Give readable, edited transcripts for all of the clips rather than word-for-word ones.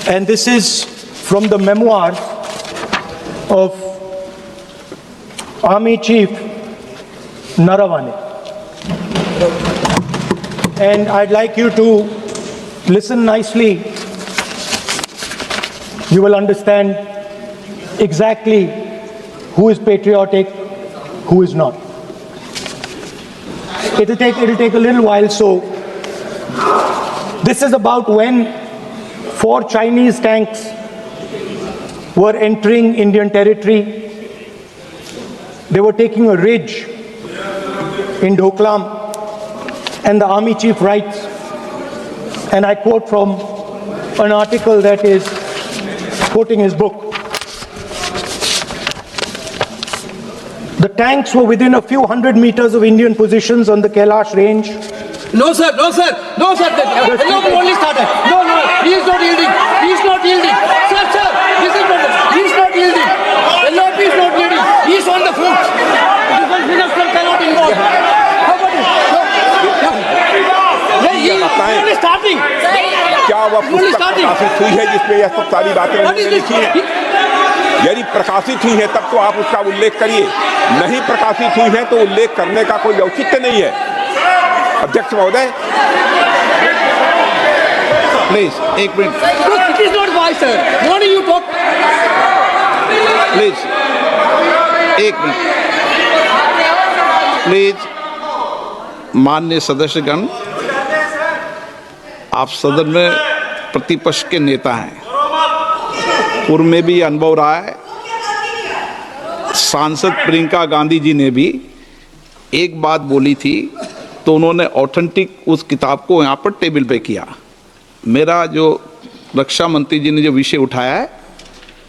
and this is from the memoirs of Army Chief Naravane. And I'd like you to listen nicely. You will understand exactly who is patriotic, who is not. It'll take a little while. So this is about when 4 Chinese tanks were entering Indian territory. They were taking a ridge in Doklam, and the army chief writes, and I quote from an article that is quoting his book. The tanks were within a few hundred meters of Indian positions on the Kailash range. No, sir, no, sir, no, sir. The only started. No, he is not yielding. He is not yielding. Sir, this is not. He is not yielding. LOP is not yielding. He is on the foot. Defense minister cannot involve. How about it? He is only starting. क्या वह पुस्तक प्रकाशित हुई है जिसमें यह सब सारी बातें उन्होंने लिखी हैं? यदि प्रकाशित हुई है तब तो आप उसका उल्लेख करिए, नहीं प्रकाशित हुई है तो उल्लेख करने का कोई औचित्य नहीं है। अध्यक्ष महोदय, प्लीज एक minute. It is not wise, sir. What do you talk? Please एक मिनट। प्लीज माननीय सदस्यगण, आप सदन में प्रतिपक्ष के नेता हैं, पूर्व में भी अनुभव रहा है। सांसद प्रियंका गांधी जी ने भी एक बात बोली थी तो उन्होंने ऑथेंटिक उस किताब को यहाँ पर टेबल पे किया। मेरा जो रक्षा मंत्री जी ने जो विषय उठाया है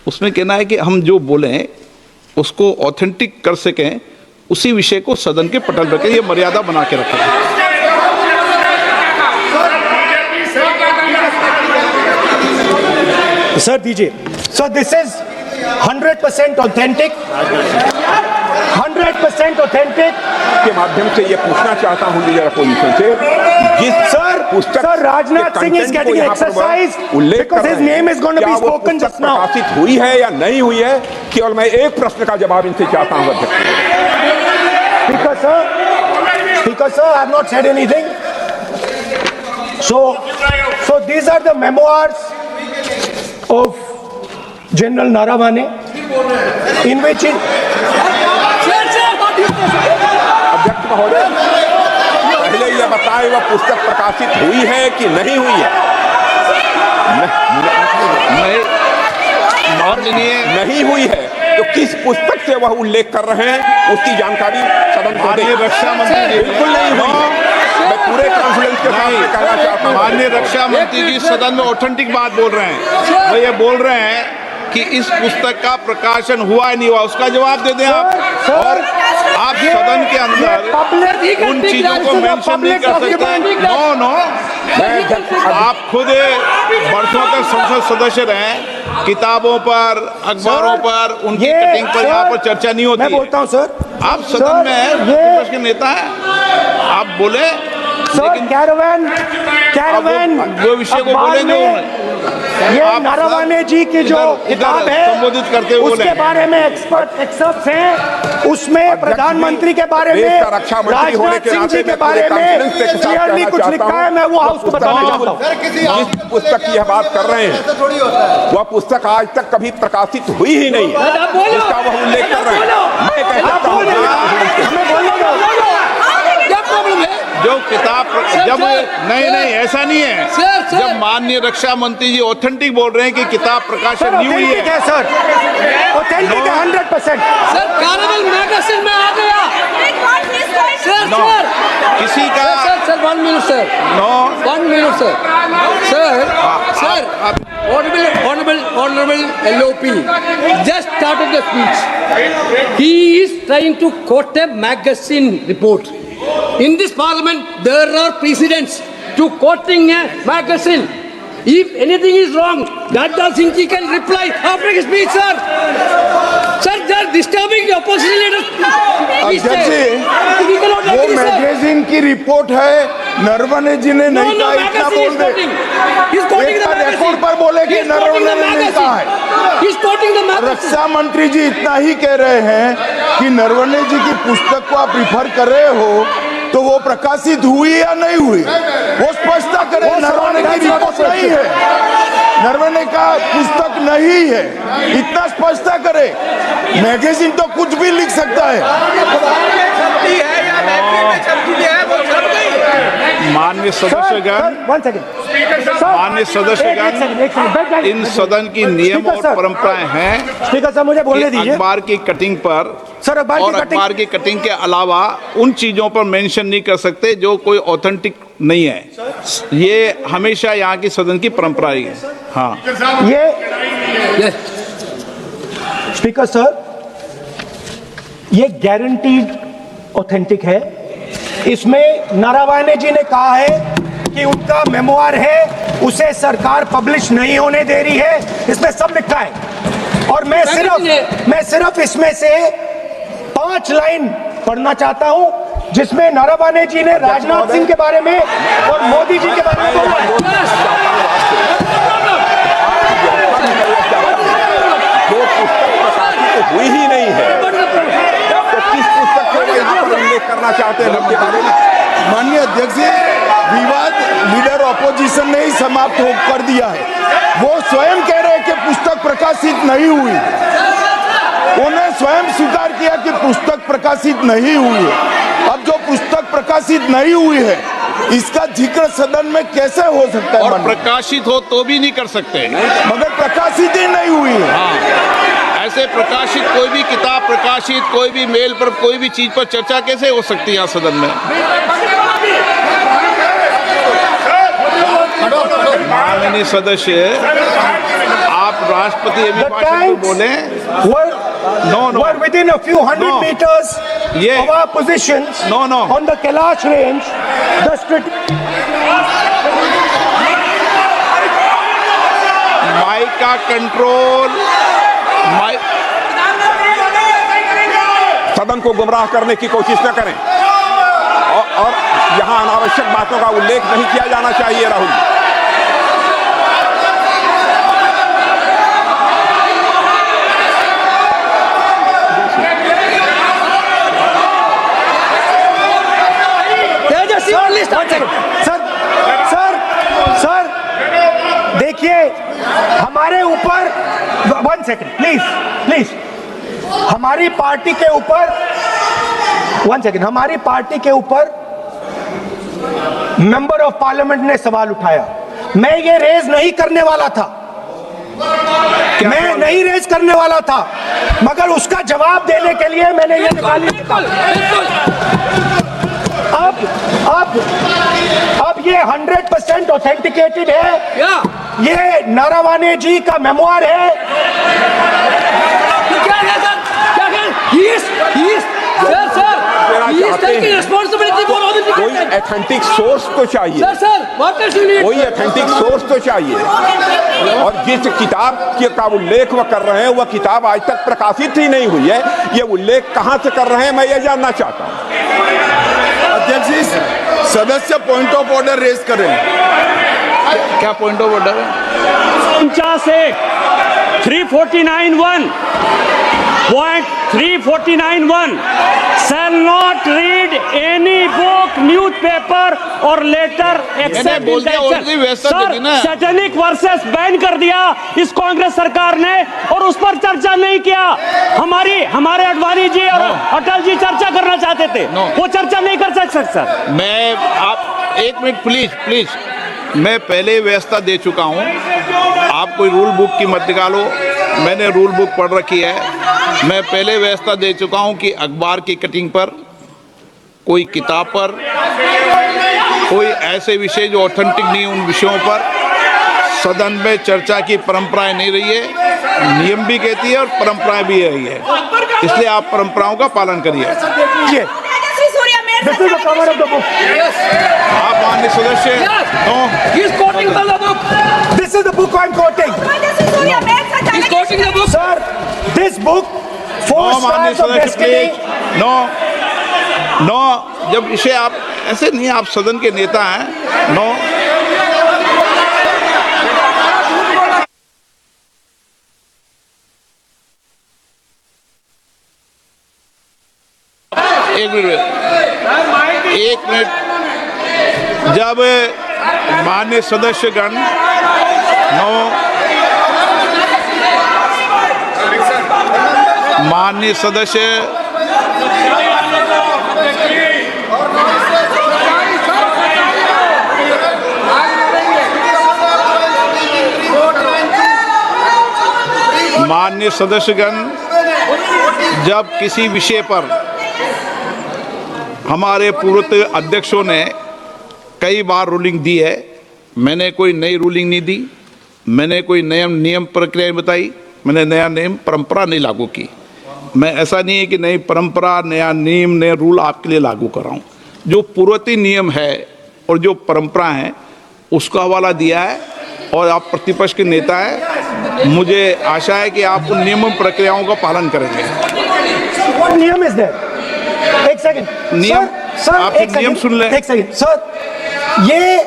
उसमें कहना है कि हम जो बोलें उसको ऑथेंटिक कर सकें, उसी विषय को सदन के पटल पर ये मर्यादा बना के रखें। Sir, DJ. So this is 100% authentic. 100% authentic. के माध्यम से ये पूछना चाहता हूँ लीडर अपोजिशन से, जिस Sir, Rajnath Singh is getting exercised because his name is going to be spoken just now. प्रकाशित हुई है या नहीं हुई है, केवल मैं एक प्रश्न का जवाब इनसे चाहता हूँ अध्यक्ष। Because sir, I have not said anything. So these are the memoirs of General Naravane, in which अध्यक्ष महोदय, पहले यह बताएं वह पुस्तक प्रकाशित हुई है कि नहीं हुई है? नहीं हुई है तो किस पुस्तक से वह उल्लेख कर रहे हैं उसकी जानकारी सदन को दें। रक्षा मंत्री बिल्कुल नहीं हुई है। मैं पूरे कॉन्फिडेंस के साथ कहना चाहता हूं, माननीय रक्षा मंत्री जी सदन में ऑथेंटिक बात बोल रहे हैं। वो ये बोल रहे हैं कि इस पुस्तक का प्रकाशन हुआ ही नहीं हुआ, उसका जवाब दे दें आप। और आप सदन के अंदर उन चीजों को मेंशन नहीं कर सकते। नो, आप खुद वर्षों तक संसद सदस्य रहे, किताबों पर, अखबारों पर, उनकी कटिंग पर यहाँ पर चर्चा नहीं होती। मैं बोलता हूँ सर, आप सदन में विपक्ष के नेता हैं, आप बोले, लेकिन कैरावैन वो विषय को बोले जो ये नारावाने जी की जो किताब है संबोधित करते हुए उसके बारे में एक्सपर्ट्स हैं, उसमें प्रधानमंत्री के बारे में, राजनाथ सिंह जी के बारे में क्लियरली कुछ लिखा है। मैं वो हाउस को बताना चाहता हूँ। जिस पुस्तक की यह बात कर रहे हैं वह पुस्तक आज तक कभी प्रकाशित हुई ही नहीं है, जिसका वह उल्लेख कर रहे हैं। मैं कह सकता हूँ जो किताब जब नहीं ऐसा नहीं है। जब माननीय रक्षा मंत्री जी ऑथेंटिक बोल रहे हैं कि किताब प्रकाशन नहीं हुई है सर, ऑथेंटिक है 100%। सर, कार्निवल मैगजीन में आ गया। सर, किसी का sir 1 minute sir, 1 minute sir, Honorable LOP just started the speech. He is trying to quote a magazine report. In this parliament, there are precedents to quoting a magazine. If anything is wrong, Dada Singh ji can reply after his speech, sir. Sir, they are disturbing the opposition leaders. अध्यक्ष जी, वो magazine की report है नरवणे जी ने नहीं कहा, इतना बोल दे। एक रिकॉर्ड पर बोले कि नरवणे ने नहीं कहा है। रक्षा मंत्री जी इतना ही कह रहे हैं कि नरवणे जी की पुस्तक को आप रिफर कर रहे हो तो वो प्रकाशित हुई या नहीं हुई, वो स्पष्ट करें। नरवणे की रिपोर्ट नहीं है, नरवणे का पुस्तक नहीं है, इतना स्पष्ट करे। मैगजीन तो कुछ भी लिख सकता है। माननीय सदस्यगण, माननीय सदस्यगण, इन सदन की नियम और परंपराएं हैं। स्पीकर साहब मुझे बोलने दीजिए। अखबार की कटिंग पर सर, अखबार की कटिंग के अलावा उन चीजों पर मेंशन नहीं कर सकते जो कोई ऑथेंटिक नहीं है। ये हमेशा यहाँ की सदन की परंपरा ही है। हाँ, ये स्पीकर सर, ये गारंटीड ऑथेंटिक है। इसमें नारावाने जी ने कहा है कि उनका मेमोआर है, उसे सरकार पब्लिश नहीं होने दे रही है, इसमें सब लिखा है। और मैं सिर्फ इसमें से 5 लाइन पढ़ना चाहता हूं जिसमें नारावाने जी ने राजनाथ सिंह के बारे में और मोदी जी के बारे में बोला है। जो पुस्तक प्रकाशित हुई ही नहीं है तो किस पुस्तक को यहाँ पर उल्लेख करना चाहते हैं उनके बारे में? माननीय अध्यक्ष जी, विवाद लीडर ऑपोजिशन ने ही समाप्त कर दिया है। वो स्वयं कह रहे हैं कि पुस्तक प्रकाशित नहीं हुई, उन्हें स्वयं स्वीकार किया कि पुस्तक प्रकाशित नहीं हुई है। अब जो पुस्तक प्रकाशित नहीं हुई है इसका जिक्र सदन में कैसे हो सकता है? और प्रकाशित हो तो भी नहीं कर सकते, मगर प्रकाशित ही नहीं हुई है। हाँ, ऐसे प्रकाशित कोई भी किताब प्रकाशित, कोई भी मेल पर, कोई भी चीज पर चर्चा कैसे हो सकती है यहाँ सदन में? माननीय सदस्य, आप राष्ट्रपति अभिभाषण को बोले। were within a few hundred meters of our positions on the Kailash range. Mic का कंट्रोल, सदन को गुमराह करने की कोशिश न करें और यहाँ अनावश्यक बातों का उल्लेख नहीं किया जाना चाहिए। राहुल, सर देखिए, हमारे ऊपर 1 सेकंड प्लीज, हमारी पार्टी के ऊपर 1 सेकंड, हमारी पार्टी के ऊपर मेंबर ऑफ पार्लियामेंट ने सवाल उठाया। मैं ये रेज नहीं करने वाला था, मैं नहीं रेज करने वाला था, मगर उसका जवाब देने के लिए मैंने ये निकाली। अब ये 100% ऑथेंटिकेटेड है। ये नारावाने जी का मेमोआर है। कोई ऑथेंटिक सोर्स तो चाहिए, कोई ऑथेंटिक सोर्स तो चाहिए। और जिस किताब का उल्लेख वह कर रहे हैं वह किताब आज तक प्रकाशित ही नहीं हुई है। ये उल्लेख कहां से कर रहे हैं मैं ये जानना चाहता हूं। अध्यक्ष जी, सदस्य पॉइंट ऑफ ऑर्डर रेज करें। क्या पॉइंट ऑफ ऑर्डर है? 349(1) Point 349(1) shall not read any book, newspaper or letter except in the action. Sir, satanic versus ban कर दिया इस कांग्रेस सरकार ने और उस पर चर्चा नहीं किया। हमारे अडवाणी जी और अटल जी चर्चा करना चाहते थे, वो चर्चा नहीं कर सकते सर। मैं आप 1 मिनट प्लीज, मैं पहले व्यवस्था दे चुका हूं। आप कोई रूल बुक की मत निकालो, मैंने रूल बुक पढ़ रखी है। मैं पहले व्यवस्था दे चुका हूं कि अखबार की कटिंग पर, कोई किताब पर, कोई ऐसे विषय जो ऑथेंटिक नहीं, उन विषयों पर सदन में चर्चा की परंपराएं नहीं रही है। नियम भी कहती है और परंपराएं भी रही है, इसलिए आप परंपराओं का पालन करिए। This is the cover of the book. आप माननीय सदस्य, This is the book I'm quoting. He's quoting the book. Sir, this book, Four माननीय Stars of सदस्य Destiny. प्लीज, नो, जब इसे आप ऐसे नहीं, आप सदन के नेता हैं। नो, एक मिनट, जब माननीय सदस्यगण माननीय सदस्य माननीय सदस्यगण, जब किसी विषय पर हमारे पूर्व अध्यक्षों ने कई बार रूलिंग दी है, मैंने कोई नई रूलिंग नहीं दी, मैंने कोई नियम प्रक्रिया बताई, मैंने नया नियम परंपरा नहीं लागू की। मैं ऐसा नहीं है कि नई परंपरा, नया नियम, नया रूल आपके लिए लागू कर रहा हूँ। जो पूर्ववर्ती नियम है और जो परंपरा है उसका हवाला दिया है, और आप प्रतिपक्ष के नेता हैं, मुझे आशा है कि आप उन नियम प्रक्रियाओं का पालन करेंगे। नियम इज देयर। एक सेकंड, नियम, सर, आप एक नियम सुन लें। एक सेकंड सर, ये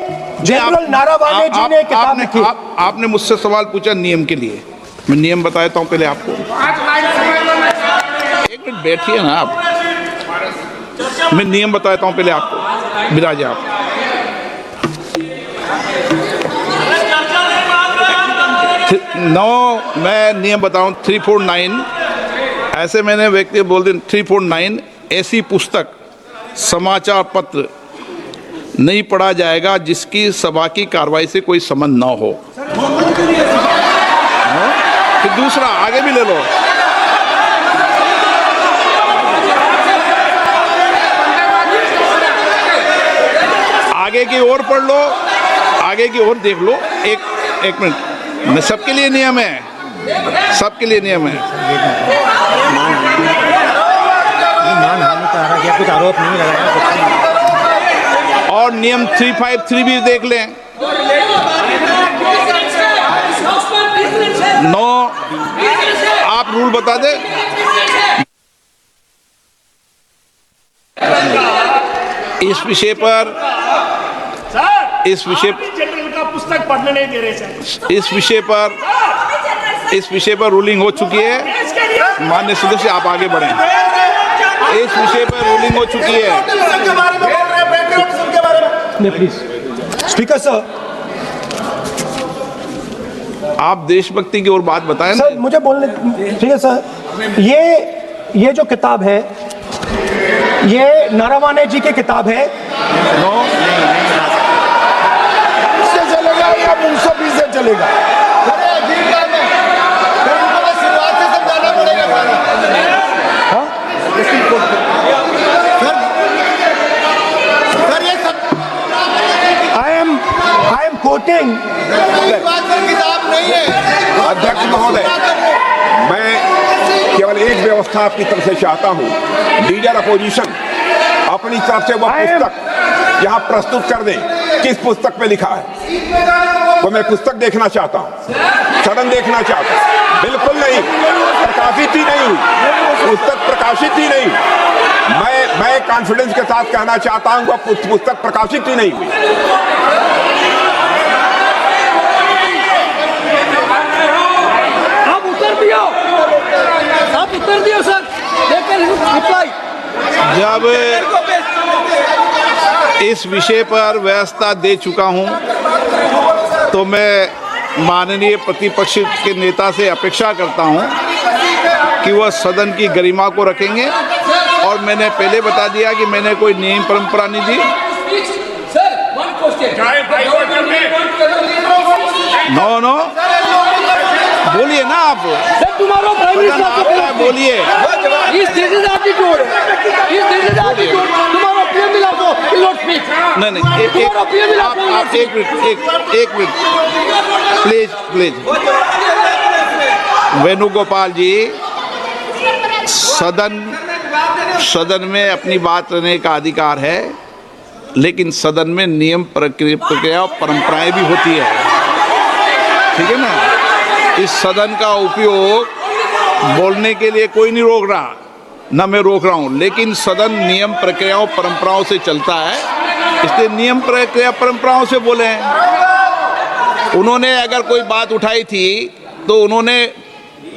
जनरल नारावाने जी ने किताब लिखी। आपने मुझसे सवाल पूछा नियम के लिए, मैं नियम बताता हूं पहले आपको। एक मिनट बैठिए ना आप, मैं नियम बताता हूं पहले आपको। विराज आप, मैं नियम बताऊं 349, ऐसे मैंने व्यक्ति बोल दी 349, ऐसी पुस्तक, समाचार पत्र नहीं पढ़ा जाएगा जिसकी सभा की कार्रवाई से कोई संबंध न हो। फिर दूसरा आगे भी ले लो, आगे की ओर पढ़ लो, आगे की ओर देख लो। एक मिनट, मैं सबके लिए नियम है, सबके लिए नियम है। कुछ आरोप नहीं लगाया। और नियम 353 भी देख लें। नो, आप रूल बता दे। इस विषय पर जनरल का पुस्तक पढ़ने नहीं दे रहे सर। इस विषय पर रूलिंग हो चुकी है। माननीय सदस्य, आप आगे बढ़ें। इस विषय पर रूलिंग हो चुकी है। प्लीज स्पीकर सर, आप देशभक्ति की ओर बात बताएं ना। सर मुझे बोलने, ठीक है सर। ये जो किताब है, ये नारावाने जी की किताब है। इससे चलेगा या मुंसफी से चलेगा? I am quoting। किताब नहीं है। अध्यक्ष महोदय, मैं केवल एक व्यवस्था आपकी तरफ से चाहता हूँ, लीडर अपोजिशन अपनी तरफ से वह पुस्तक यहाँ प्रस्तुत कर दे। किस पुस्तक पे लिखा है वो मैं पुस्तक देखना चाहता हूँ, सदन देखना चाहता हूँ। बिल्कुल नहीं, प्रकाशित ही नहीं हुई पुस्तक, प्रकाशित ही नहीं। मैं कॉन्फिडेंस के साथ कहना चाहता हूँ वह पुस्तक प्रकाशित ही नहीं हुई। आप उत्तर दियो सर, रिप्लाई। जब इस विषय पर व्यवस्था दे चुका हूं तो मैं माननीय प्रतिपक्ष के नेता से अपेक्षा करता हूं कि वह सदन की गरिमा को रखेंगे। और मैंने पहले बता दिया कि मैंने कोई नियम परंपरा नहीं दी। नो, बोलिए ना आप। तुम्हारा प्राइम मिनिस्टर बोलिए। तुम्हारा पीएम मिला तो नहीं, एक मिनट प्लीज। वेणुगोपाल जी, सदन में अपनी बात करने का अधिकार है, लेकिन सदन में नियम प्रक्रिया और परंपराएं भी होती है, ठीक है ना। इस सदन का उपयोग बोलने के लिए कोई नहीं रोक रहा, ना मैं रोक रहा हूं, लेकिन सदन नियम प्रक्रियाओं परंपराओं से चलता है। इसलिए नियम प्रक्रिया परंपराओं से बोले हैं। उन्होंने अगर कोई बात उठाई थी तो उन्होंने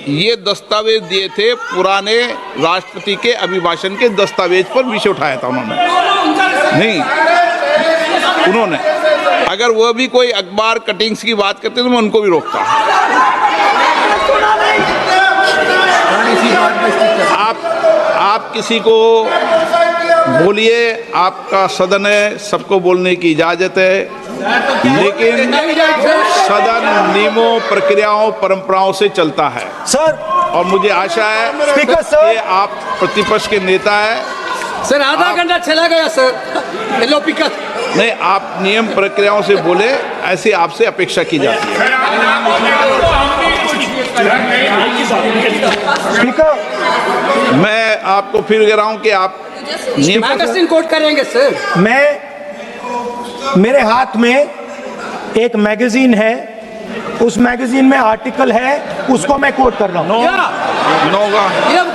ये दस्तावेज दिए थे, पुराने राष्ट्रपति के अभिभाषण के दस्तावेज पर विषय उठाया था उन्होंने, नहीं उन्होंने। अगर वह भी कोई अखबार कटिंग्स की बात करते तो मैं उनको भी रोकता। आप किसी को बोलिए, आपका सदन है, सबको बोलने की इजाजत है, लेकिन सदन नियमों, प्रक्रियाओं, परंपराओं से चलता है सर। और मुझे आशा है स्पीकर सर, कि आप प्रतिपक्ष के नेता है सर। आधा घंटा चला गया सर, एलओपी का नहीं, आप नियम प्रक्रियाओं से बोले, ऐसी आपसे अपेक्षा की जाती है। स्पीकर, मैं आपको फिर कह रहा हूं कि आप नियम मैगजीन कोट करेंगे सर। मेरे हाथ में एक मैगजीन है, उस मैगजीन में आर्टिकल है, उसको मैं कोट कर रहा हूँ।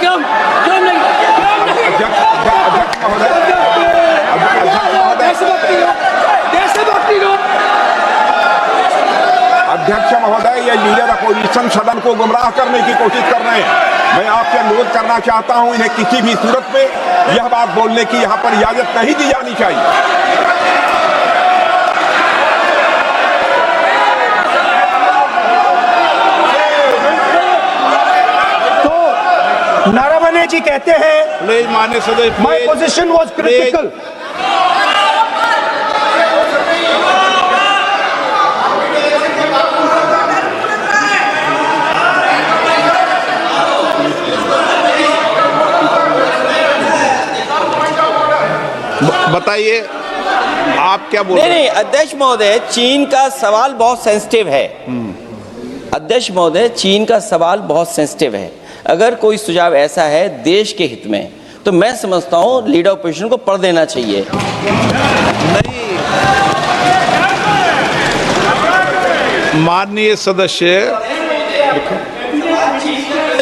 क्यों नहीं? अध्यक्ष महोदय, ये लीडर अपोजिशन सदन को गुमराह करने की कोशिश कर रहे हैं। मैं आपसे अनुरोध करना चाहता हूं, इन्हें किसी भी सूरत में यह बात बोलने की यहां पर इजाजत नहीं दी जानी चाहिए। तो नारावने जी कहते हैं, प्लीज माननीय सदस्य, माय पोजीशन वाज क्रिटिकल। बताइए आप क्या बोल रहे हैं? नहीं, अध्यक्ष महोदय, चीन का सवाल बहुत सेंसिटिव है। अध्यक्ष महोदय, चीन का सवाल बहुत सेंसिटिव है। अगर कोई सुझाव ऐसा है देश के हित में, तो मैं समझता हूं लीडर ऑपोजिशन को पढ़ देना चाहिए। नहीं, माननीय सदस्य,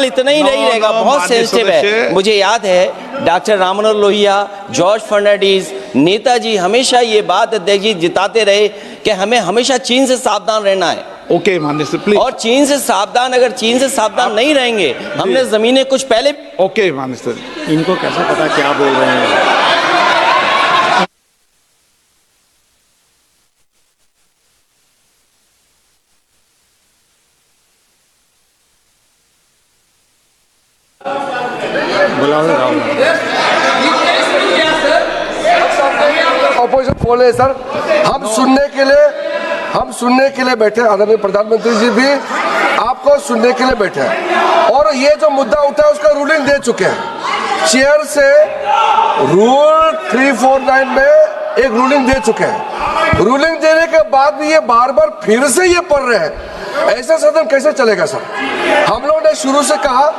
इतना ही नहीं रहेगा, बहुत सेंसिटिव है। मुझे याद है डॉक्टर राम मनोहर लोहिया, जॉर्ज फर्नांडिस, नेताजी हमेशा ये बात अध्यक्ष जी जिताते रहे कि हमें हमेशा चीन से सावधान रहना है। ओके माननीय सर, प्लीज। और चीन से सावधान, अगर चीन से सावधान नहीं रहेंगे, हमने जमीनें कुछ पहले। ओके माननीय सर। इनको कैसे पता क्या बोल रहे हैं? ऑपोजिशन बोले सर, हम सुनने के लिए बैठे, आदरणीय प्रधानमंत्री जी भी आपको सुनने के लिए बैठे हैं। और ये जो मुद्दा उठा है उसका रूलिंग दे चुके हैं। चेयर से रूल 349 में एक रूलिंग दे चुके हैं। रूलिंग देने के बाद भी ये बार बार फिर से ये पढ़ रहे हैं। ऐसा सदन कैसे चलेगा सर? हम लोगों ने शुरू से कहा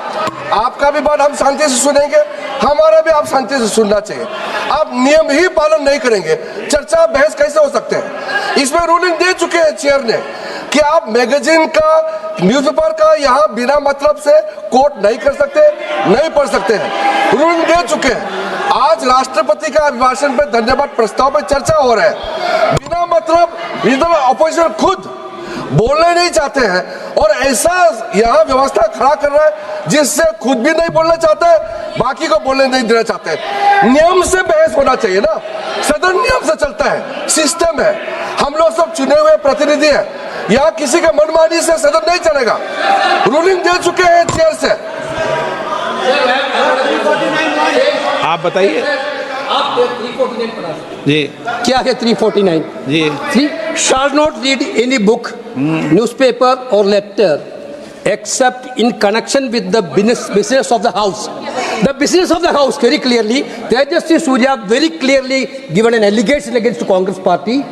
आपका भी बात हम शांति से सुनेंगे, हमारा भी आप शांति से सुनना चाहिए। आप नियम ही पालन नहीं करेंगे, चर्चा बहस कैसे हो सकते हैं? इसमें रूलिंग दे चुके हैं चेयर ने कि आप मैगजीन का, न्यूज़पेपर का यहाँ बिना मतलब से कोट नहीं कर सकते, नहीं पढ़ सकते हैं। रूलिंग दे चुके हैं। आज राष्ट्रपति का अभिभाषण पे धन्यवाद प्रस्ताव पे चर्चा हो रहा है। बिना मतलब लीडर ऑपोजिशन खुद बोलना नहीं चाहते हैं और ऐसा यहाँ व्यवस्था खड़ा कर रहा है जिससे खुद भी नहीं बोलना चाहता है, बाकी को बोलने नहीं देना चाहते हैं। नियम से बहस होना चाहिए ना, सदन नियम से चलता है, सिस्टम है। हम लोग सब चुने हुए प्रतिनिधि हैं, यहाँ किसी के मनमानी से सदन नहीं चलेगा। रूलिंग दे चुके हैं चेयर से। आप बताइए आप 349 पढ़ा जी। क्या है 349 जी। 3 shall not read any book, newspaper or letter except in connection with the business of the house. The business of the house, very clearly, Tejasvi Surya very clearly given an allegation against the Congress party.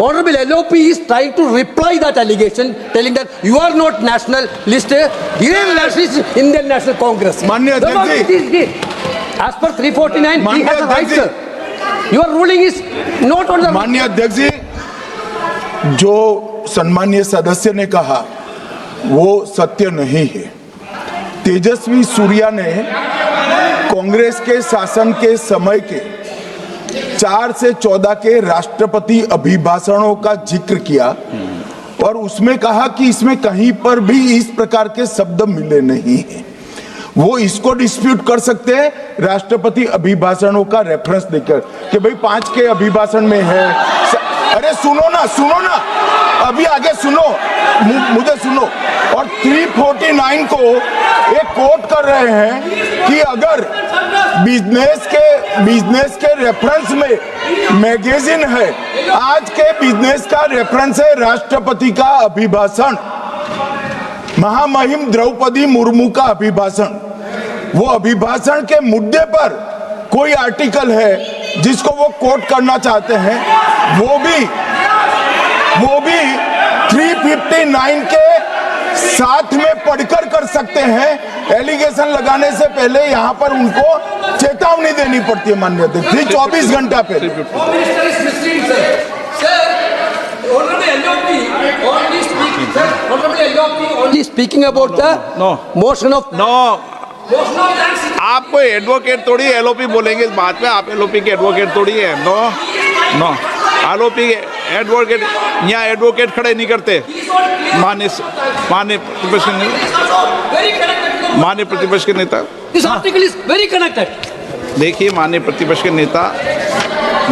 Honorable LOP is trying to reply that allegation, telling that you are not national list, Indian national, Indian National Congress. माननीय अध्यक्ष जी, as per 349, he has a right, sir. Your ruling is not on the. माननीय अध्यक्ष जी, जो सम्मानीय सदस्य ने कहा वो सत्य नहीं है। तेजस्वी सूर्या ने कांग्रेस के शासन के समय के 4 से 14 के राष्ट्रपति अभिभाषणों का जिक्र किया और उसमें कहा कि इसमें कहीं पर भी इस प्रकार के शब्द मिले नहीं हैं। वो इसको डिस्प्यूट कर सकते हैं राष्ट्रपति अभिभाषणों का रेफरेंस देकर कि भाई 5 के अभिभाषण में है। अरे सुनो ना, अभी आगे सुनो, मुझे सुनो। और 349 को एक कोट कर रहे हैं कि अगर बिजनेस के रेफरेंस में मैगजीन है, आज के बिजनेस का रेफरेंस है राष्ट्रपति का अभिभाषण, महामहिम द्रौपदी मुर्मू का अभिभाषण। वो अभिभाषण के मुद्दे पर कोई आर्टिकल है जिसको वो कोट करना चाहते हैं, वो भी 359 के साथ में पढ़कर कर सकते हैं। एलिगेशन लगाने से पहले यहाँ पर उनको चेतावनी देनी पड़ती है माननीय अध्यक्ष, 24 घंटा पहले। Only speaking about the motion of आप कोई एडवोकेट थोड़ी एलओपी बोलेंगे इस बात पे, आप एलओपी के एडवोकेट थोड़ी है। नो एलओपी के एडवोकेट, यहाँ एडवोकेट खड़े नहीं करते। माननीय प्रतिपक्ष के नेता, This article is very connected. देखिए माननीय प्रतिपक्ष के नेता,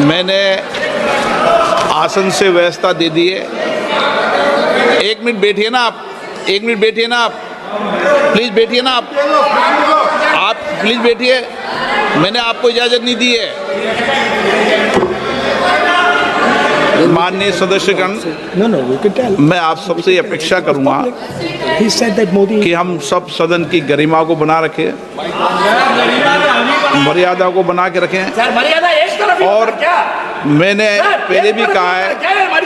मैंने आसन से व्यवस्था दे दी है। 1 मिनट बैठिए ना आप, 1 मिनट बैठिए ना आप, प्लीज बैठिए ना आप प्लीज बैठिए। मैंने आपको इजाजत नहीं दी है। माननीय सदस्यगण, मैं आप सबसे अपेक्षा करूंगा कि हम सब सदन की गरिमा को बना रखें, मर्यादा को बना के रखें। और मैंने पहले भी कहा है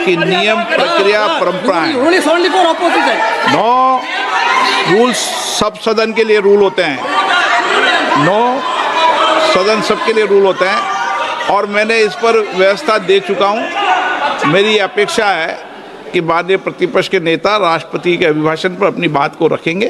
कि नियम, प्रक्रिया, परंपराएं, नो रूल्स सब सदन के लिए रूल होते हैं, सदन सबके लिए रूल होते हैं। और मैंने इस पर व्यवस्था दे चुका हूं। मेरी अपेक्षा है कि माननीय प्रतिपक्ष के नेता राष्ट्रपति के अभिभाषण पर अपनी बात को रखेंगे।